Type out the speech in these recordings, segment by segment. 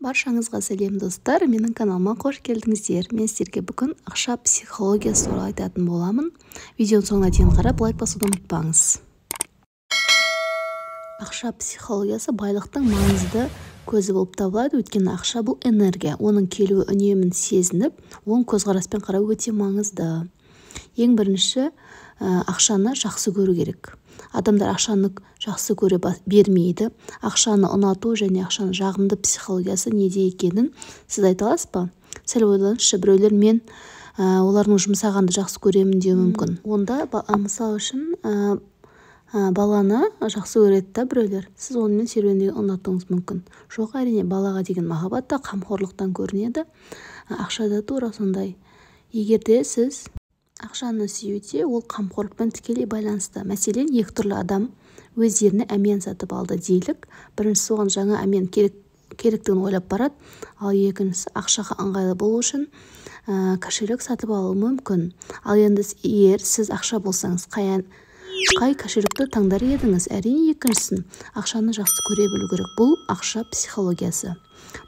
Баршаңызға сәлем достар, менің каналыма қош келдіңіздер. Мен сіздерге бүгін ақша психологиясы туралы айтатын боламын. Видеоның соңына дейін қарап, лайк басуды ұмытпаңыз. Ақша психологиясы байлықтың маңызды көзі болып табылады, өйткені ақша бұл энергия. Оның келуі үнемін сезініп, оң көзқараспен қарау өте маңызды. Ең бірінші, ақшаны жақсы көру керек. Адамдар ақшаны жақсы көре бермейді. Ақшаны ұнату және ақшаны жағымды психологиясы неде екенін сіз айта аласыз ба? Сәл ойлаңызшы, біреулер мен олардың жұмсағанды жақсы көремін деуі мүмкін. Онда мысал үшін баланы жақсы көреді да біреулер. Сіз онымен серуендеуді ұнатуыңыз мүмкін. Жоқ, әрине, балаға деген махаббат та қамқорлықтан көрінеді. Ақша да тура сондай. Егер де сіз ақшаны сүюде, ол қамқорлықпен тікелей байланысты. Мәселен, екі түрлі адам өздеріне әмен сатып алды делік. Біріншісі оған жаңа әмен керектігін ойлап барады, ал екіншісі ақшаға ыңғайлы болу үшін кошелек сатып алуы мүмкін. Ал енді егер сіз ақша болсаңыз, қай кошелекті таңдар едіңіз? Әрине екіншісін. Ақшаны жақсы көре білу керек. Бұл ақша психологиясы.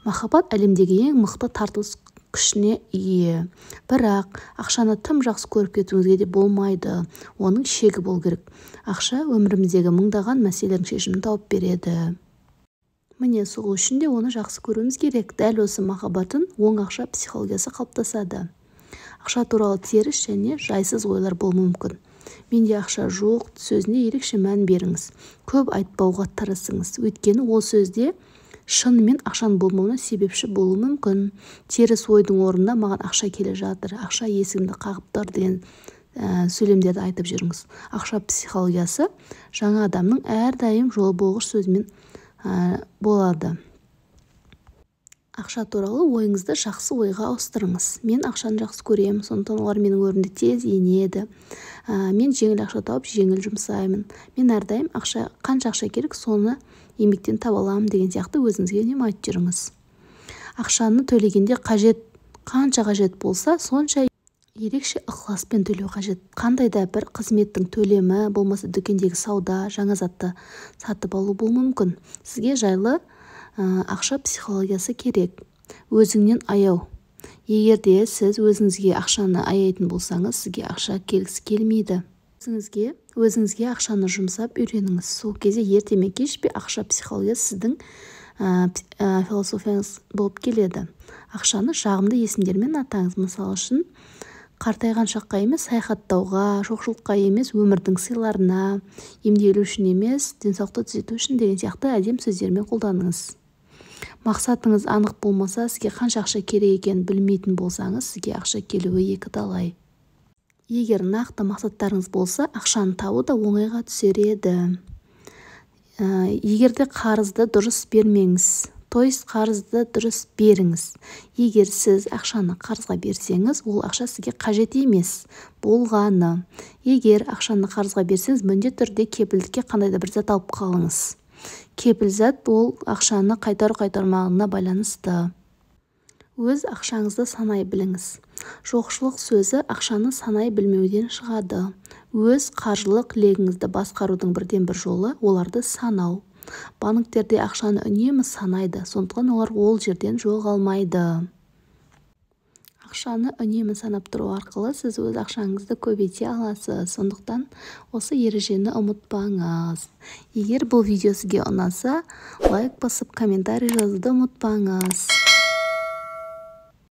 Махаббат әлемдегі ең мықты тартылыс күшіне ие. Бірақ ақшаны тым жақсы көріп кетуіңізге де болмайды. Оның шегі болу керек. Ақша өміріміздегі мыңдаған мәселелердің шешімін тауып береді. Міне сол үшін де оны жақсы көруіміз керек. Дәл осы махаббаттың оң ақша психологиясы қалыптасады. Ақша туралы теріс және жайсыз ойлар болуы мүмкін. Менде ақша жоқ сөзіне ерекше мән беріңіз. Көп айтпауға тырысыңыз. Өйткені ол сөзде шынымен ақшаның болмауына себепші болуы мүмкін. Теріс ойдың орнында маған ақша келе жатыр, ақша есігімді қағып тұр деген сөйлемдерді айтып жүріңіз. Ақша психологиясы жаңа адамның әрдайым жол болғыш сөзімен болады. Ақша туралы ойыңызды жақсы ойға ауыстырыңыз. Мен ақшаны жақсы көремін, сондықтан олар менің өрімде тез енеді. Мен жеңіл ақша тауып, жеңіл жұмсаймын. Мен әрдайым қанша ақша керек, соны еңбектен таба аламын деген сияқты өзіңізге үнемі айтып жүріңіз. Ақшаны төлегенде қанша қажет болса, сонша ерекше ықыласпен төлеу қажет. Қандай да бір қызметтің төлемі, болмаса дүкендегі сауда, жаңа затты сатып алу болуы мүмкін. Сізге жайлы ақша психологиясы керек. Өзіңнен аяу. Егер де сіз өзіңізге ақшаны аяйтын болсаңыз, сізге ақша келгісі келмейді. Өзіңізге ақшаны жұмсап үйреніңіз. Сол кезде ерте ме кеш пе ақша психологиясы сіздің философияңыз болып келеді. Ақшаны жағымды есімдермен атаңыз. Мысалы үшін, қартайған шаққа емес, саяхаттауға, жоқшылыққа емес, өмірдің сыйларына, емделу үшін емес, денсаулықты түзету үшін деген сияқты әдем сөздермен қолданыңыз. Мақсатыңыз анық болмаса, сізге қанша ақша керек екенін білмейтін болсаңыз, сізге ақша келуі екі талай. Егер нақты мақсаттарыңыз болса, ақшаны табу да оңайға түсер еді. Егер де қарызды дұрыс бермеңіз, қарызды дұрыс беріңіз. Егер сіз ақшаны қарызға берсеңіз, ол ақша сізге қажет емес болғаны. Егер ақшаны қарызға берсеңіз, міндетті түрде кепілдікке қандай да бір зат алып қалыңыз. Кепілзат ол ақшаны қайтару-қайтармағына байланысты. Өз ақшаңызды санай біліңіз. Жоқшылық сөзі ақшаны санай білмеуден шығады. Өз қаржылық легіңізді басқарудың бірден бір жолы оларды санау. Банктерде ақшаны үнемі санайды, сондықтан олар ол жерден жоғалмайды. Ақшаны үнемі санап тұру арқылы сіз өз ақшаңызды көбейте аласыз. Сондықтан осы ережені ұмытпаңыз. Егер бұл видео сізге ұнаса, лайк басып, комментарий жазуды ұмытпаңыз.